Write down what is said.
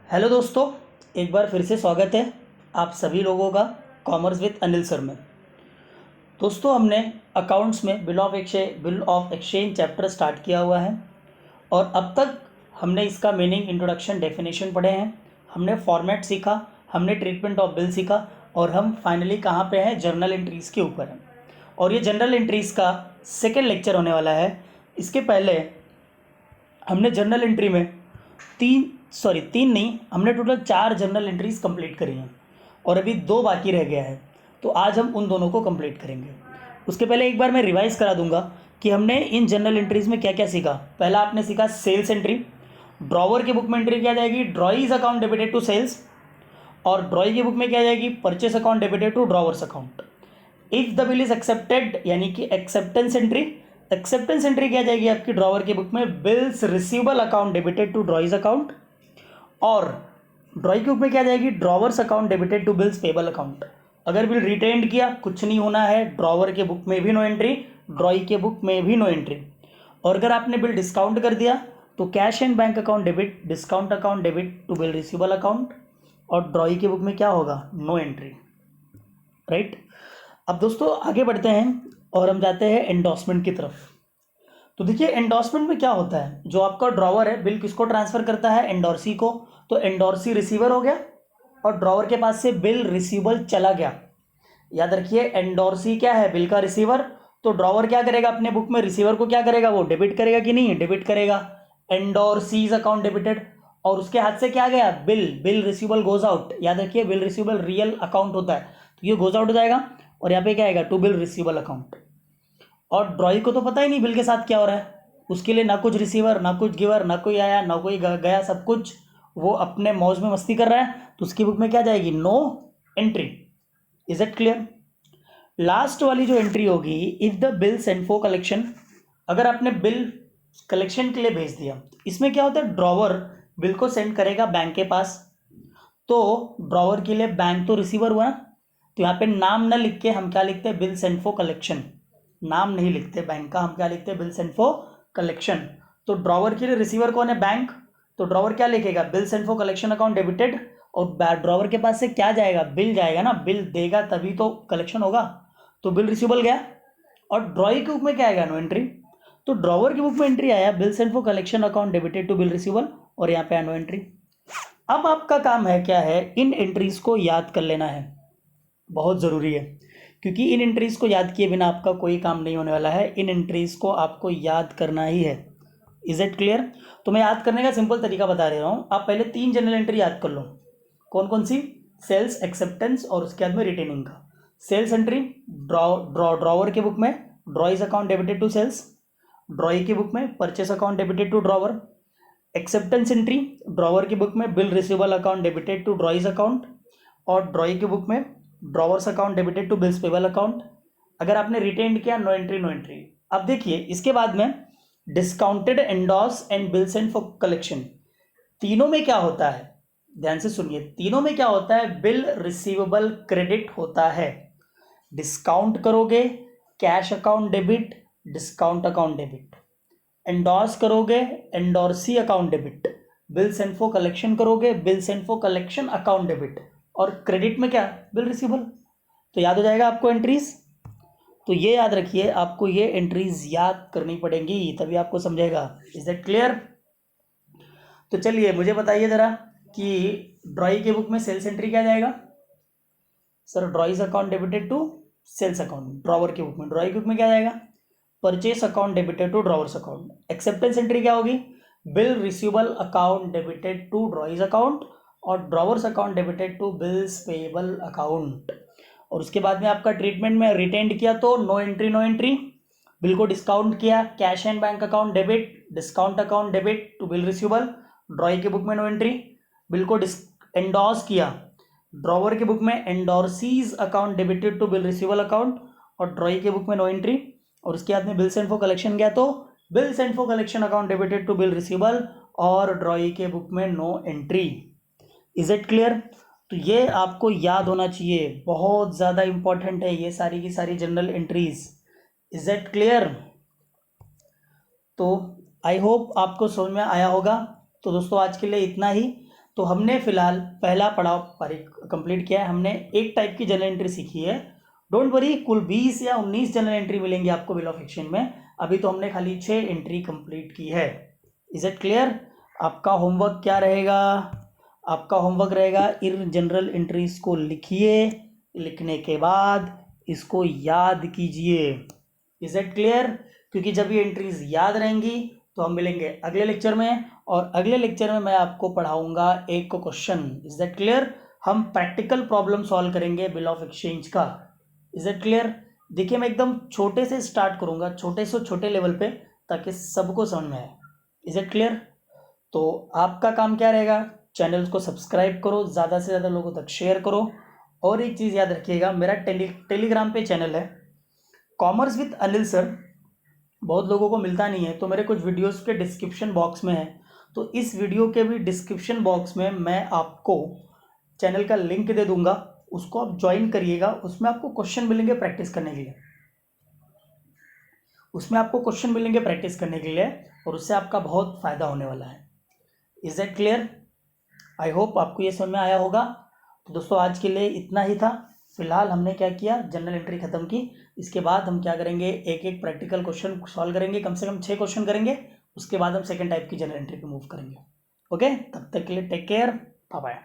Hello दोस्तों, एक बार फिर से स्वागत है आप सभी लोगों का कॉमर्स विद अनिल सर में। दोस्तों, हमने अकाउंट्स में bill of exchange chapter start किया हुआ है और अब तक हमने इसका मीनिंग, इंट्रोडक्शन, डेफिनेशन पढ़े हैं। हमने फॉर्मेट सीखा, हमने ट्रीटमेंट ऑफ बिल सीखा और हम फाइनली कहाँ पे हैं? जर्नल एंट्रीज़ के ऊपर हैं। और ये जनरल एंट्रीज़ का सेकेंड लेक्चर होने वाला है। इसके पहले हमने जर्नल एंट्री में तीन नहीं, हमने टोटल 4 जर्नल एंट्रीज कंप्लीट करी हैं और अभी 2 बाकी रह गया है। तो आज हम उन दोनों को कंप्लीट करेंगे। उसके पहले एक बार मैं रिवाइज करा दूंगा कि हमने इन जर्नल एंट्रीज में क्या क्या सीखा। पहला आपने सीखा सेल्स एंट्री। ड्रॉवर की बुक में एंट्री क्या जाएगी? Drawee's account debited to sales. और ड्रॉई की बुक में क्या जाएगी? Purchase account debited to drawer's account. If the bill is accepted यानी कि एक्सेप्टेंस एंट्री। एक्सेप्टेंस एंट्री क्या जाएगी आपकी ड्रॉवर की बुक में? Bills receivable account debited to drawee's account. और ड्रॉई की बुक में क्या जाएगी? Drawer's account debited to bills payable account. अगर बिल रिटेंड किया, कुछ नहीं होना है, ड्रॉवर के बुक में भी नो एंट्री, ड्रॉई के बुक में भी नो एंट्री। और अगर आपने बिल डिस्काउंट कर दिया तो cash and bank account debit, discount account debit to bill receivable account. और ड्रॉई के बुक में क्या होगा? No entry. राइट। अब दोस्तों आगे बढ़ते हैं और हम जाते हैं एंडोर्समेंट की तरफ। तो देखिए, एंडोर्समेंट में क्या होता है? जो आपका ड्रॉवर है, बिल किसको ट्रांसफर करता है? एंडोर्सी को। तो एंडोर्सी रिसीवर हो गया और ड्रॉवर के पास से बिल रिसीवेबल चला गया। याद रखिए, एंडोर्सी क्या है? बिल का रिसीवर। तो ड्रॉवर क्या करेगा अपने बुक में? रिसीवर को क्या करेगा? वो डेबिट करेगा कि नहीं? डेबिट करेगा। एंडोर्सीज अकाउंट डेबिटेड। और उसके हाथ से क्या गया? Bill receivable goes out. याद रखिए, बिल रिसीवेबल रियल अकाउंट होता है, तो ये गोज आउट हो जाएगा और यहाँ पे क्या आएगा? To bill receivable account. और ड्रॉई को तो पता ही नहीं बिल के साथ क्या हो रहा है। उसके लिए ना कुछ रिसीवर, ना कुछ गिवर, ना कोई आया, ना कोई गया, सब कुछ वो अपने मौज में मस्ती कर रहा है। तो उसकी बुक में क्या जाएगी? No entry. Is it clear? Last वाली जो एंट्री होगी, if the bill send for collection. अगर आपने बिल कलेक्शन के लिए भेज दिया, इसमें क्या होता है? ड्रॉवर बिल को सेंड करेगा बैंक के पास। तो ड्रॉवर के लिए बैंक तो रिसीवर हुआ ना, तो यहाँ पे नाम न लिख के हम क्या लिखते हैं? Bill send for collection. नाम नहीं लिखते बैंक का, हम क्या लिखते हैं? Bill send for collection. तो ड्रॉवर के लिए रिसीवर कौन है? बैंक। तो ड्रॉवर क्या लिखेगा? Bill send for collection account debited. और ड्रॉवर के पास से क्या जाएगा? बिल जाएगा ना, बिल देगा तभी तो कलेक्शन होगा। तो बिल रिसीवेबल गया। और ड्रॉई की बुक में क्या आएगा? No entry. तो ड्रॉवर की बुक में एंट्री आया bill send for collection account debited to bill receivable, और यहाँ पे नो एंट्री। अब आपका काम है क्या है? इन एंट्रीज को याद कर लेना है, बहुत ज़रूरी है, क्योंकि इन एंट्रीज़ को याद किए बिना आपका कोई काम नहीं होने वाला है। इन एंट्रीज़ को आपको याद करना ही है। Is it clear? तो मैं याद करने का सिंपल तरीका बता रहा हूँ। आप पहले 3 जनरल एंट्री याद कर लो। कौन कौन सी? सेल्स, एक्सेप्टेंस और उसके बाद में रिटेनिंग का। सेल्स एंट्री ड्रॉवर के बुक में drawee's account debited to sales. Drawee की बुक में purchase account debited to drawer. Acceptance entry drawer की बुक में bill receivable account debited to drawee's account. और ड्रॉई की बुक में drawer's account debited to bills payable account. अगर आपने retained किया, नो एंट्री नो एंट्री। अब देखिए, इसके बाद में discounted, endorse and bill send for collection. तीनों में क्या होता है? ध्यान से सुनिए, तीनों में क्या होता है? बिल रिसीवेबल क्रेडिट होता है। डिस्काउंट करोगे, cash account debit, discount account debit. Endorse करोगे, endorsee account debit. Bill send for collection करोगे, bill send for collection account debit. और क्रेडिट में क्या? Bill receivable. तो याद हो जाएगा आपको एंट्रीज। तो ये याद रखिए, आपको ये एंट्रीज याद करनी पड़ेंगी, तभी आपको समझेगा। Is that clear? तो चलिए मुझे बताइए जरा कि ड्रॉई के बुक में सेल्स एंट्री क्या जाएगा? Sir, drawee's account debited to sales account. Drawer की बुक में, ड्रॉई की बुक में क्या जाएगा? Purchase account debited to drawer's account. Acceptance entry क्या होगी? Bill receivable account debited to drawee's account. और drawer's account debited to bills payable account. और उसके बाद में आपका ट्रीटमेंट में रिटेंड किया तो no entry no entry. Bill को डिस्काउंट किया, cash and bank account debit, discount account debit to bill receivable. Drawee की बुक में नो एंट्री। बिल को एंडोर्स किया, ड्रॉवर की बुक में endorsee's account debited to bill receivable account. और drawee की बुक में नो एंट्री। और उसके बाद में बिल सेंड फॉर कलेक्शन गया तो bill send for collection account debited to bill receivable. और ड्रॉई के बुक में no entry. Is it clear? तो ये आपको याद होना चाहिए, बहुत ज़्यादा इंपॉर्टेंट है ये सारी की सारी general entries. Is it clear? तो आई होप आपको समझ में आया होगा। तो दोस्तों आज के लिए इतना ही। तो हमने फिलहाल पहला पड़ाव कंप्लीट किया है। हमने एक टाइप की जनरल एंट्री सीखी है। डोंट वरी, कुल 20 या 19 जनरल एंट्री मिलेंगी आपको बिल ऑफ एक्सचेंज में। अभी तो हमने खाली 6 एंट्री कंप्लीट की है। Is it clear? आपका होमवर्क क्या रहेगा? आपका होमवर्क रहेगा इन जनरल एंट्रीज को लिखिए, लिखने के बाद इसको याद कीजिए। Is it clear? क्योंकि जब ये एंट्रीज याद रहेंगी तो हम मिलेंगे अगले लेक्चर में, और अगले लेक्चर में मैं आपको पढ़ाऊंगा एक क्वेश्चन। Is that clear? हम प्रैक्टिकल प्रॉब्लम सॉल्व करेंगे बिल ऑफ एक्सचेंज का। Is that clear? देखिए, मैं एकदम छोटे से स्टार्ट करूंगा, छोटे से छोटे लेवल पे, ताकि सबको समझ में आए। Is that clear? तो आपका काम क्या रहेगा? चैनल को सब्सक्राइब करो, ज़्यादा से ज़्यादा लोगों तक शेयर करो। और एक चीज़ याद रखिएगा, मेरा टेलीग्राम पे चैनल है कॉमर्स विद अनिल सर। बहुत लोगों को मिलता नहीं है, तो मेरे कुछ वीडियोस के डिस्क्रिप्शन बॉक्स में है। तो इस वीडियो के भी डिस्क्रिप्शन बॉक्स में मैं आपको चैनल का लिंक दे दूंगा, उसको आप ज्वाइन करिएगा। उसमें आपको क्वेश्चन मिलेंगे प्रैक्टिस करने के लिए, उसमें आपको क्वेश्चन मिलेंगे प्रैक्टिस करने के लिए, और उससे आपका बहुत फ़ायदा होने वाला है। Is that clear? I hope आपको ये समझ में आया होगा। तो दोस्तों, आज के लिए इतना ही था। फिलहाल हमने क्या किया, जनरल एंट्री खत्म की। इसके बाद हम क्या करेंगे, एक एक प्रैक्टिकल क्वेश्चन सॉल्व करेंगे, कम से कम 6 क्वेश्चन करेंगे। उसके बाद हम सेकंड टाइप की जनरल एंट्री पे मूव करेंगे। ओके, तब तक के लिए टेक केयर, बाय बाय।